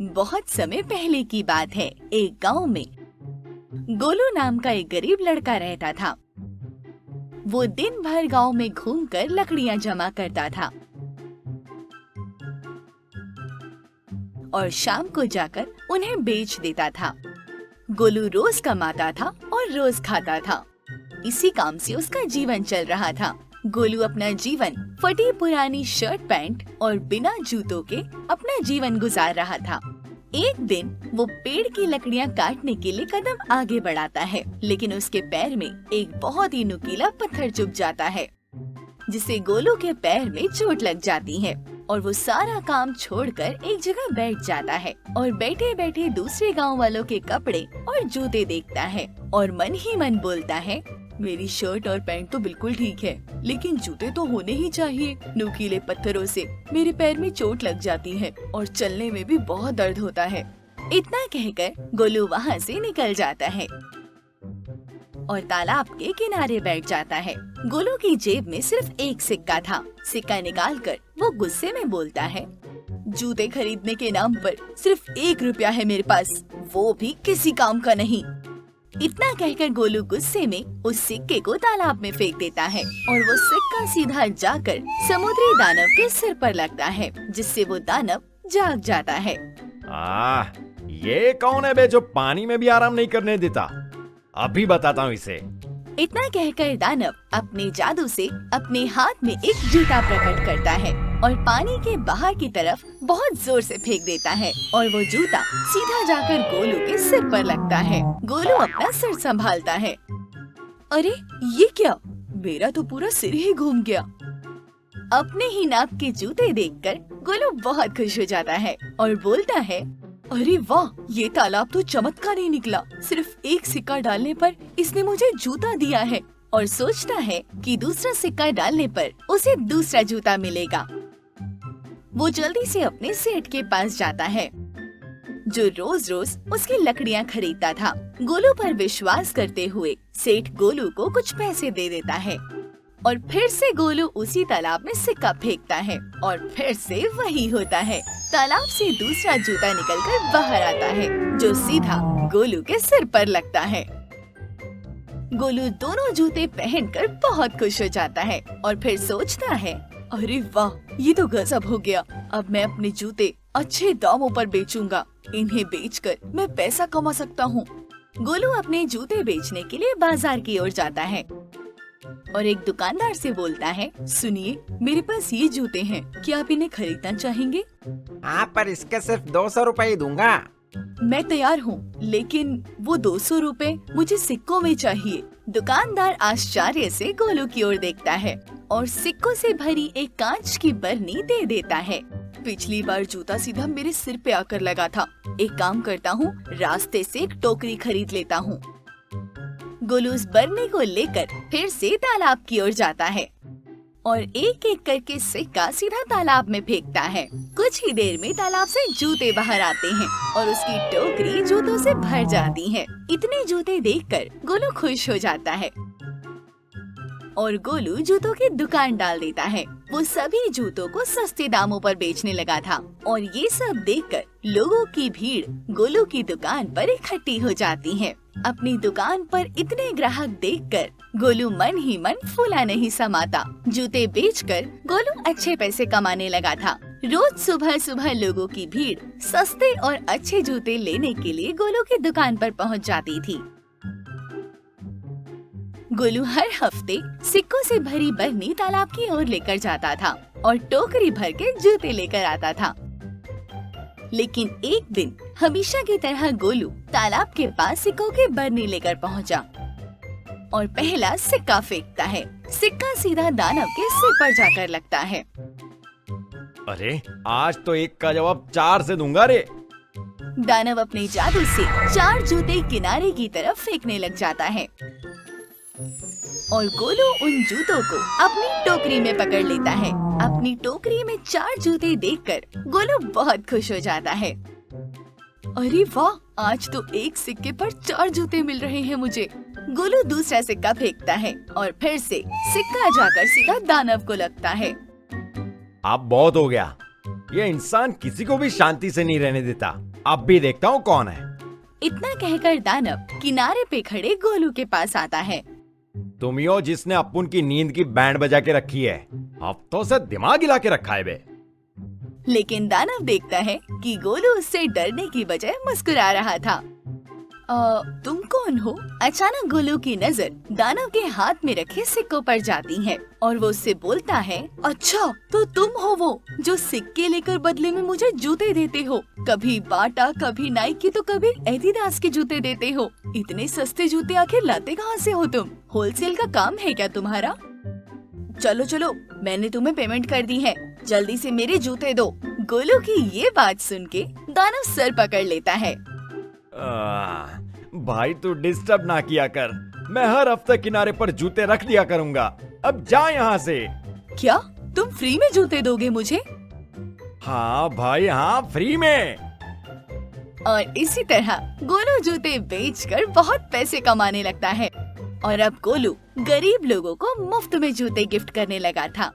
बहुत समय पहले की बात है। एक गांव में गोलू नाम का एक गरीब लड़का रहता था। वो दिन भर गांव में घूमकर लकड़ियां जमा करता था और शाम को जाकर उन्हें बेच देता था। गोलू रोज कमाता था और रोज खाता था। इसी काम से उसका जीवन चल रहा था। गोलू अपना जीवन फटी पुरानी शर्ट पैंट और बिना जूतों के अपना जीवन गुजार रहा था। एक दिन वो पेड़ की लकड़ियां काटने के लिए कदम आगे बढ़ाता है, लेकिन उसके पैर में एक बहुत ही नुकीला पत्थर चुभ जाता है, जिससे गोलू के पैर में चोट लग जाती है और वो सारा काम छोड़कर एक जगह बैठ जाता है और बैठे बैठे दूसरे गांव वालों के कपड़े और जूते देखता है और मन ही मन बोलता है, मेरी शर्ट और पैंट तो बिल्कुल ठीक है, लेकिन जूते तो होने ही चाहिए। नुकीले पत्थरों से मेरे पैर में चोट लग जाती है और चलने में भी बहुत दर्द होता है। इतना कहकर गोलू वहाँ से निकल जाता है और तालाब के किनारे बैठ जाता है। गोलू की जेब में सिर्फ एक सिक्का था। सिक्का निकालकर वो गुस्से में बोलता है, जूते खरीदने के नाम पर सिर्फ 1 रुपया है मेरे पास, वो भी किसी काम का नहीं। इतना कहकर गोलू गुस्से में उस सिक्के को तालाब में फेंक देता है और वो सिक्का सीधा जाकर समुद्री दानव के सिर पर लगता है, जिससे वो दानव जाग जाता है। ये कौन है बे जो पानी में भी आराम नहीं करने देता? अभी बताता हूँ इसे। इतना कहकर दानव अपने जादू से अपने हाथ में एक जूता प्रकट करता है और पानी के बाहर की तरफ बहुत जोर से फेंक देता है और वो जूता सीधा जाकर गोलू के सिर पर लगता है। गोलू अपना सिर संभालता है। अरे ये क्या, मेरा तो पूरा सिर ही घूम गया। अपने ही नाप के जूते देखकर गोलू बहुत खुश हो जाता है और बोलता है, अरे वाह, ये तालाब तो चमत्कारी निकला। सिर्फ एक सिक्का डालने पर इसने मुझे जूता दिया है। और सोचता है कि दूसरा सिक्का डालने पर उसे दूसरा जूता मिलेगा। वो जल्दी से अपने सेठ के पास जाता है, जो रोज रोज उसकी लकड़ियां खरीदता था। गोलू पर विश्वास करते हुए सेठ गोलू को कुछ पैसे दे देता है और फिर से गोलू उसी तालाब में सिक्का फेंकता है और फिर से वही होता है। तालाब से दूसरा जूता निकलकर बाहर आता है, जो सीधा गोलू के सिर पर लगता है। गोलू दोनों जूते पहनकर बहुत खुश हो जाता है और फिर सोचता है, अरे वाह, ये तो गजब हो गया। अब मैं अपने जूते अच्छे दामों पर बेचूंगा। इन्हें बेचकर मैं पैसा कमा सकता हूँ। गोलू अपने जूते बेचने के लिए बाजार की ओर जाता है और एक दुकानदार से बोलता है, सुनिए, मेरे पास ये जूते हैं, क्या आप इन्हें खरीदना चाहेंगे? हाँ, पर इसके सिर्फ 200 रुपए ही दूंगा। मैं तैयार हूँ, लेकिन वो 200 रुपए मुझे सिक्कों में चाहिए। दुकानदार आश्चर्य से गोलू की ओर देखता है और सिक्कों से भरी एक कांच की बरनी दे देता है। पिछली बार जूता सीधा मेरे सिर पे आकर लगा था। एक काम करता हूँ, रास्ते से एक टोकरी खरीद लेता हूँ। गोलू उस बरनी को लेकर फिर से तालाब की ओर जाता है और एक एक करके सिक्का सीधा तालाब में फेंकता है। कुछ ही देर में तालाब से जूते बाहर आते हैं और उसकी टोकरी जूतों से भर जाती है। इतने जूते देखकर गोलू खुश हो जाता है और गोलू जूतों की दुकान डाल देता है। वो सभी जूतों को सस्ते दामों पर बेचने लगा था और ये सब देखकर लोगों की भीड़ गोलू की दुकान पर इकट्ठी हो जाती है। अपनी दुकान पर इतने ग्राहक देखकर गोलू मन ही मन फूला नहीं समाता। जूते बेचकर गोलू अच्छे पैसे कमाने लगा था। रोज सुबह सुबह लोगों की भीड़ सस्ते और अच्छे जूते लेने के लिए गोलू की दुकान पर पहुंच जाती थी। गोलू हर हफ्ते सिक्कों से भरी बरनी तालाब की ओर लेकर जाता था और टोकरी भर के जूते लेकर आता था। लेकिन एक दिन हमेशा की तरह गोलू तालाब के पास सिक्कों की बरनी लेकर पहुंचा और पहला सिक्का फेंकता है। सिक्का सीधा दानव के सिर पर जाकर लगता है। अरे, आज तो एक का जवाब 4 से दूंगा रे। दानव अपने जादू से 4 जूते किनारे की तरफ फेंकने लग जाता है और गोलू उन जूतों को अपनी टोकरी में पकड़ लेता है। अपनी टोकरी में 4 जूते देखकर गोलू बहुत खुश हो जाता है। अरे वाह, आज तो एक सिक्के पर 4 जूते मिल रहे हैं मुझे। गोलू दूसरा सिक्का फेंकता है और फिर से सिक्का जाकर सीधा दानव को लगता है। अब बहुत हो गया, ये इंसान किसी को भी शांति से नहीं रहने देता। अब भी देखता हूँ कौन है। इतना कहकर दानव किनारे पे खड़े गोलू के पास आता है। तुम ही हो जिसने अपुन की नींद की बैंड बजा के रखी है। हफ्तों से दिमाग हिला के रखा है बे। लेकिन दानव देखता है कि गोलू उससे डरने की बजाय मुस्कुरा रहा था। तुम कौन हो? अचानक गोलू की नजर दानव के हाथ में रखे सिक्कों पर जाती है और वो उससे बोलता है, अच्छा तो तुम हो वो जो सिक्के लेकर बदले में मुझे जूते देते हो। कभी बाटा, कभी नाइकी तो कभी एडिडास के जूते देते हो। इतने सस्ते जूते आखिर लाते कहाँ से हो तुम? होलसेल का काम है क्या तुम्हारा? चलो चलो, मैंने तुम्हें पेमेंट कर दी है, जल्दी से मेरे जूते दो। गोलू की ये बात सुन के दानव सर पकड़ लेता है। भाई तू डिस्टर्ब ना किया कर, मैं हर हफ्ते किनारे पर जूते रख दिया करूंगा। अब जा यहाँ से। क्या तुम फ्री में जूते दोगे मुझे? हाँ भाई हाँ, फ्री में। और इसी तरह गोलू जूते बेचकर बहुत पैसे कमाने लगता है और अब गोलू गरीब लोगों को मुफ्त में जूते गिफ्ट करने लगा था।